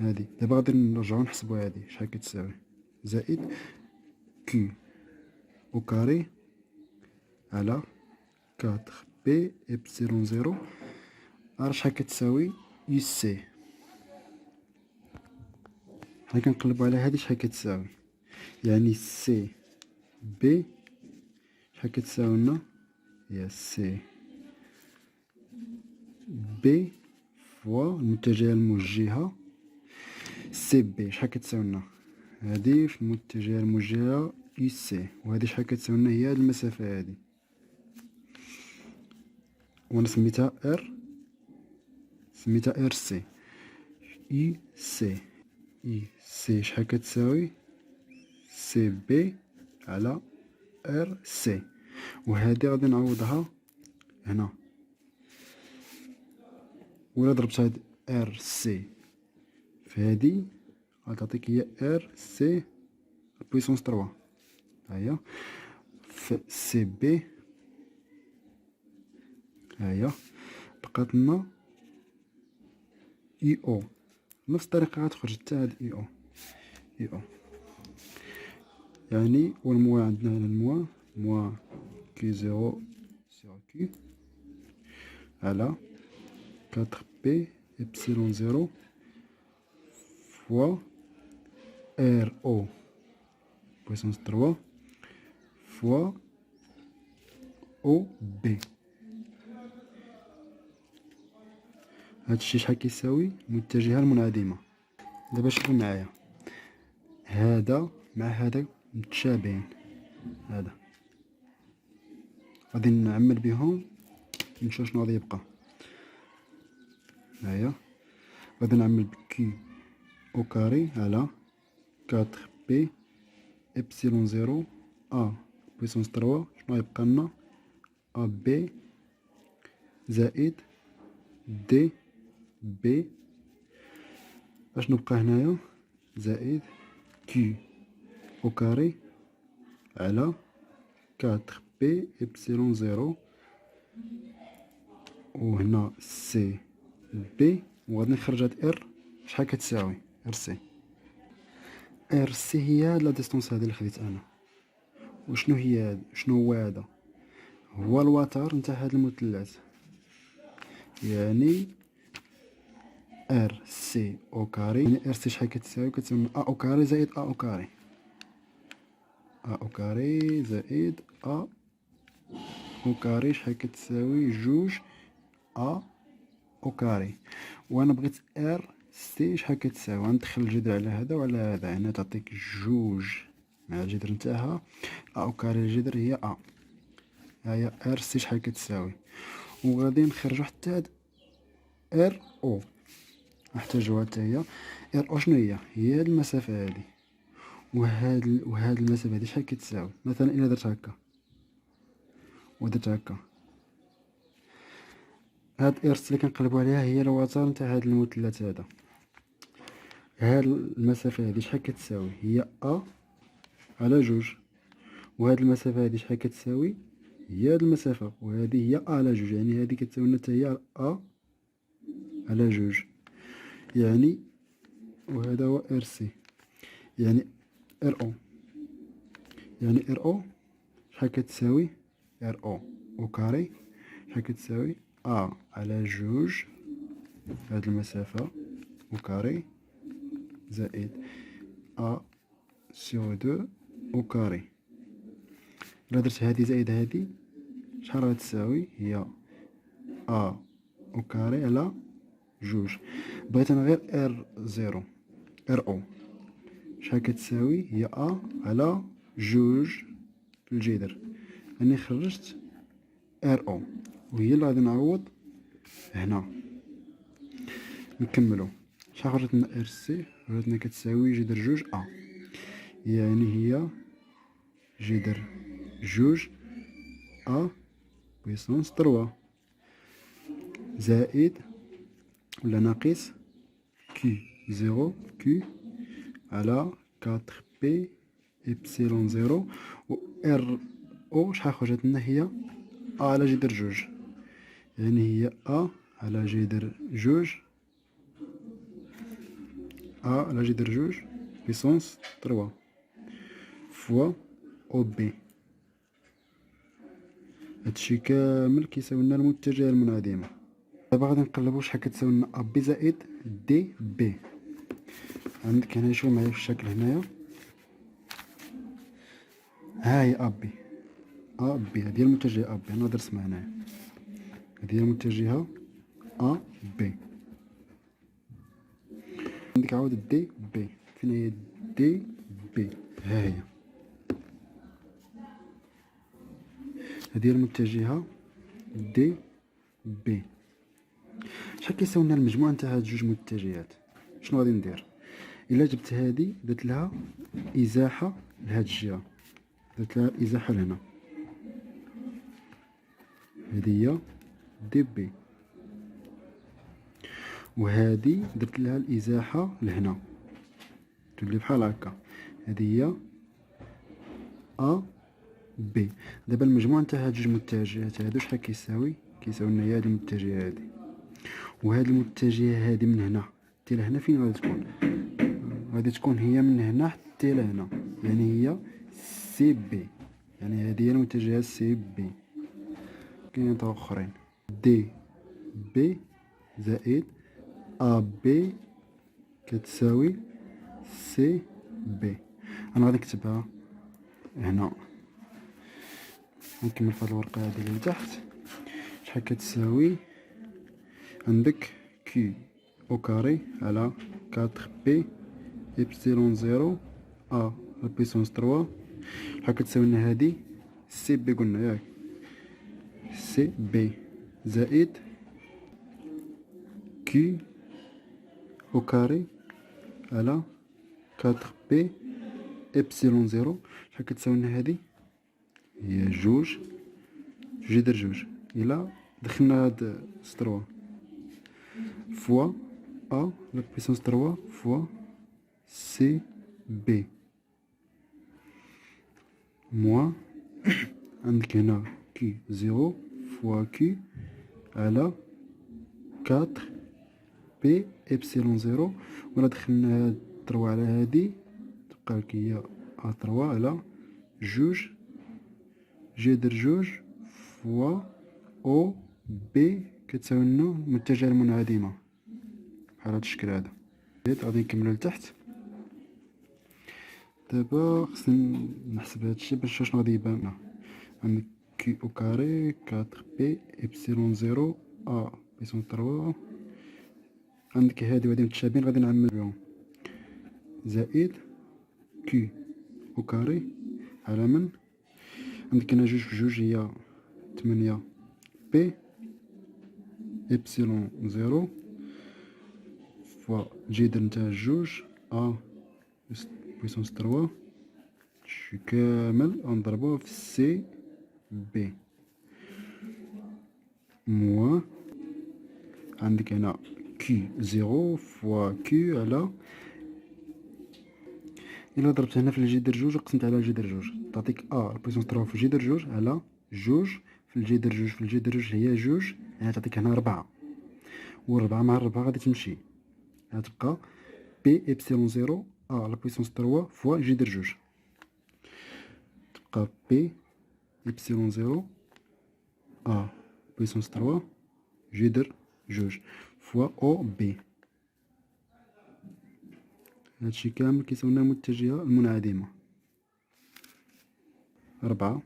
هادي دابا غادي نرجعو نحسبو هادي شحال كتساوي، زائد كيو او كاري على 4 بي إبسيلون زيرو. راه شحال كتساوي يو سي. حنا كنقلبو على هادي شحال كتساوي، يعني سي بي شحال كتساوي لنا، هي سي بي فوا المتجهة الموجهة سي بي شحال كتساوي لنا، هادي في المتجهة الموجهة يو سي، وهادي شحال كتساوي لنا هي هاد المسافة هادي، وانا سميتها ار، سميتها ار سي. اي سي، اي سي شحال كتساوي سي بي على ار سي، وهادي غادي نعوضها هنا، ولا ضربت هاد ار سي في هادي غتعطيك هي ار سي بويسونس 3، هاهي في سي بي، هاهي بقات لنا اي او. نفس الطريقة غتخرج حتى هاد اي او، اي او يعني والموا عندنا هنا الموا موا كي زيرو سيغ كي على 4 بي إبسيلون زيرو فوا ار او بويسونس 3 فوا او بي. هادشي شحال كيساوي المتجهة المنعدمة. دابا شوفو معايا، هذا مع هذا متشابهين، هذا غادي نعمل بهم نشوف شنو غادي يبقى. هيا غادي نعمل بكي او كاري على 4 بي إبسيلون زيرو ا بويسونس 3، شنو غيبقى لنا ا بي زائد دي بي، اشنو بقى هنايا زائد كيو او كاري على 4 بي إبسيلون زيرو، وهنا سي بي، وغادي نخرج هاد ار شحال كتساوي ار سي. ار سي هي هاد لا ديستونس هادي اللي خديت انا. وشنو هي هاد، شنو هو هذا؟ هو الوتر نتاع هاد المثلث، يعني ار سي او كاري، يعني ار سي شحال كتساوي، كتساوي ا او كاري زائد ا او كاري، ا او كاري زائد ا او كاري شحال كتساوي جوج ا او كاري. وانا بغيت ار سي شحال كتساوي، غندخل الجذر على هذا وعلى هذا، هنا تعطيك جوج مع الجذر نتاعها ا او كاري الجذر هي ا، هي ار سي شحال كتساوي. وغادي نخرجو حتى هاد ار او، نحتاجوها حتى هي. ار او شنو هي؟ هي هاد المسافة هادي، وهاد المسافة هادي شحال كتساوي. مثلا الا درت هكا ودرت هكا، هاد ار سي اللي كنقلبو عليها هي الوتر نتاع هاد المثلث هذا. هاد المسافة هادي شحال كتساوي؟ هي ا على جوج، وهاد المسافة هادي شحال كتساوي؟ هي هاد المسافة، وهادي هي ا على جوج، يعني هادي كتساوي لنا حتى هي ا على جوج، يعني وهذا هو ار سي، يعني ار او، يعني ار او شحال كتساوي؟ ار او او كاري شحال كتساوي؟ ا على جوج هاد المسافة او كاري زائد ا سيغ دو او كاري. إلا درت هادي زائد هادي شحال غتساوي؟ هي ا او كاري على جوج. بغيت انا غير ار زيرو، ار او شحال كتساوي؟ هي ا على جوج في الجذر، يعني خرجت ار او، وهي اللي غادي نعوض هنا. نكملو، شحال خرجت لنا ار سي؟ خرجت لنا كتساوي جذر جوج ا، يعني هي جذر جوج ا بويسونس 3 زائد ولا ناقص كي زيرو كي على 4 بي إبسيلون زيرو، و ار او شحال خرجت لنا؟ هي ا على جذر جوج، يعني هي ا على جذر جوج أ على جذر جوج بيسونس تروا فوا أو بي. هادشي كامل كيساوي لنا المتجهة المنعدمة. دابا غادي نقلبو شحال كتساوي لنا أ بي زائد دي بي. عندك هنا شوف معايا في الشكل هنايا، ها هي أ بي، أ بي هادي هي المتجهة أ بي. أنا درت مع هنايا هادي هي المتجهة أ بي. عندك عاود دي بي، فين هي دي بي؟ ها هي هادي هي المتجهة دي بي. شحال كيساوي لنا المجموع نتاع هاد جوج متجهات؟ شنو غادي ندير؟ الا جبت هادي درت لها ازاحه لهاد الجهه، درت لها الازاحه لهنا، هادي هي دي بي، وهادي درت لها الازاحه لهنا تولي بحال هكا، هادي هي ا بي. دابا المجموع نتاع هاد جوج متجهات هادو شحال كيساوي؟ كيساوي لنا هاد المتجهه هادي وهاد المتجهه هادي من هنا حتى لهنا. فين غادي تكون؟ غادي تكون هي من هنا حتى لهنا، يعني هي سي بي، يعني هذه هي المتجهة سي بي. كاين طرق اخرين، دي بي زائد ا بي كتساوي سي بي. انا غادي نكتبها هنا، نكمل في هاد الورقة هادي اللي لتحت. شحال كتساوي؟ عندك كي او كاري على 4 بي إبسيلون زيرو أ لبيسونس تروا. شحال كتساوي لنا هادي؟ سي بي قلنا ياك، سي بي زائد كي أو كاري على 4 بي إبسيلون زيرو. شحال كتساوي لنا هادي؟ هي جوج جذر جوج. إلا دخلنا هاد تروا فوا أ لبيسونس تروا فوا سي بي موان عندك هنا كي زيرو فوا كي على 4 بي إبسيلون زيرو. ولا دخلنا هاد تروا على هادي تبقى لك هي أ تروا على جوج جذر جوج فوا أو بي كتساوي لنا المتجهة المنعدمة بحال هاد الشكل هذا. غادي نكملو لتحت. دابا خصني نحسب هادشي باش شنو غادي يبان لنا. عندك كي او كاري 4 بي إبسيلون زيرو أ بيسون تروا. عندك هادي وهادي متشابهين غادي نعمل بهم، زائد كي او كاري على من عندك هنا جوج في جوج هي 8 بي إبسيلون زيرو فوا جذر نتاع جوج أ بويسونس تروا. شي كامل غنضربوه في سي بي موان عندك هنا كي زيرو فوا كي على، إلا ضربت هنا في الجذر جوج وقسمت على الجذر جوج تعطيك أ بويسونس تروا في الجذر جوج على جوج في الجذر جوج في الجذر جوج هي جوج، يعني تعطيك هنا ربعة، والربعة مع الربعة غادي تمشي، غتبقى بي إبسيلون زيرو أ على بويسونس تروا فوا جذر جوج، تبقى بي إبسيلون زيرو أ بويسونس تروا جذر جوج فوا أو بي. هادشي كامل كيساوي لنا المتجهة المنعدمة، ربعة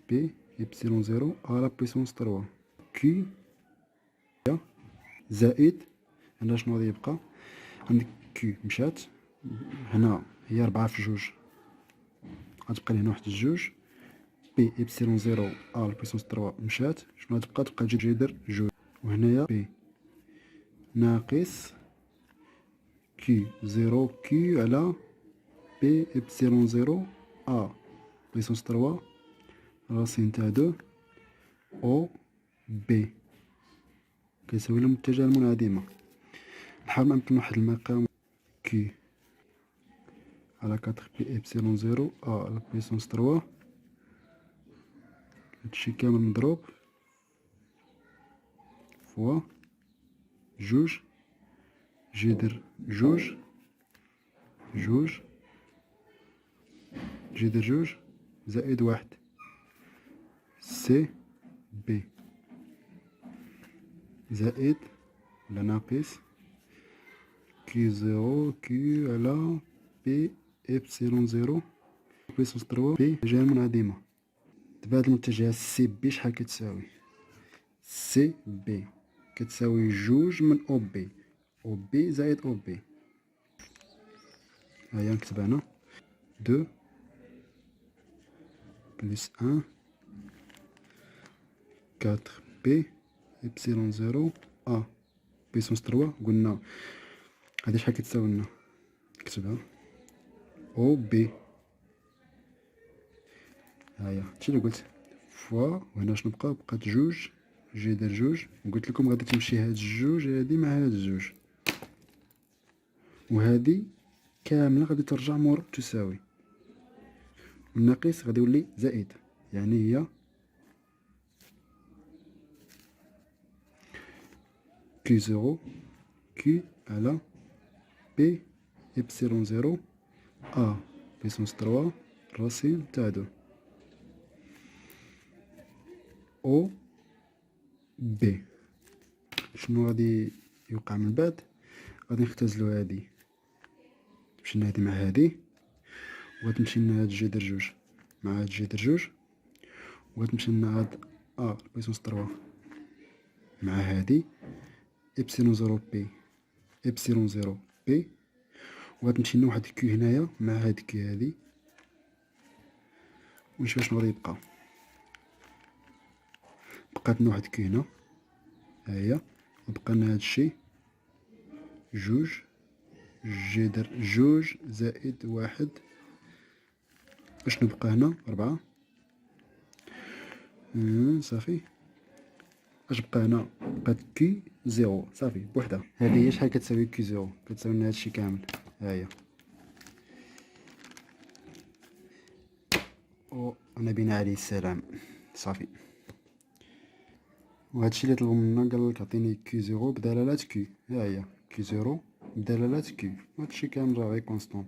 بي إبسيلون زيرو أ على بويسونس تروا كي زائد هنا شنو غادي يبقى؟ عندك كي مشات هنا هي ربعة في جوج غتبقى لي هنا واحد الجوج، بي إبسيلون زيرو أ على بويسونس تروا مشات، شنو غتبقى؟ تبقى جذر جوج، وهنايا بي ناقص كي زيرو كي على بي إبسيلون زيرو أ بويسونس تروا راسين تاع دو أو بي كيساوي لنا المتجهة المنعدمة. نحاول نمكن واحد المقام كي على 4 بي إبسيلون زيرو أ على بويسونس تروا، هادشي كامل مضروب فوا جوج جذر جوج جوج جي دير جوج زائد واحد سي بي زائد ولا ناقص كي زيرو كي على بي إبسيلون زيرو بويسونس تروا بي جهة منعدمة. دابا هاد المتجهات سي بي شحال كتساوي؟ سي بي كتساوي جوج من أو بي، أو بي زائد أو بي. هيا نكتب هنا دو بلس ان كاتر بي إبسيلون زيرو أ بويسونس تروا. قلنا هادي شحال كتساوي لنا؟ نكتبها أو بي. هيا هادشي اللي قلت فوا. وهنا شنو بقى؟ بقات جوج جي دير جوج. قلت لكم غادي تمشي هاد الجوج هادي مع هاد الجوج، وهادي كامله غادي ترجع مور تساوي، والناقص غادي يولي زائد، يعني هي كي زيرو كي على بي إبسيلون زيرو أ بيسونس تروا راسين تاع دو أو بي. شنو غادي يوقع من بعد؟ غادي نختزلو هادي تمشي لنا هادي مع هادي، وغتمشي لنا هاد جي دير جوج مع هاد جي دير جوج، وغتمشي لنا هاد أ بيسونس تروا مع هادي إبسيلون زيرو بي إبسيلون زيرو بي، وغتمشي لنا واحد كيو هنايا مع هاد كي هادي، ونشوف شنو غادي يبقى. بقات لنا واحد كي هنا، هاهي، وبقى لنا هادشي جوج جي دير جوج زائد واحد، اشنو بقى هنا؟ ربعة. صافي. اش بقى هنا؟ بقات كي زيرو صافي بوحدها. هادي هي شحال كتساوي كي زيرو؟ كتساوي لنا هادشي كامل، هاهي. و نبينا عليه السلام. صافي. وهادشي اللي طلبو منا، قالك عطيني كي زيرو بدلالة كي، ها هي كي زيرو بدلالة كي، هادشي كامل راه غير كونستونط.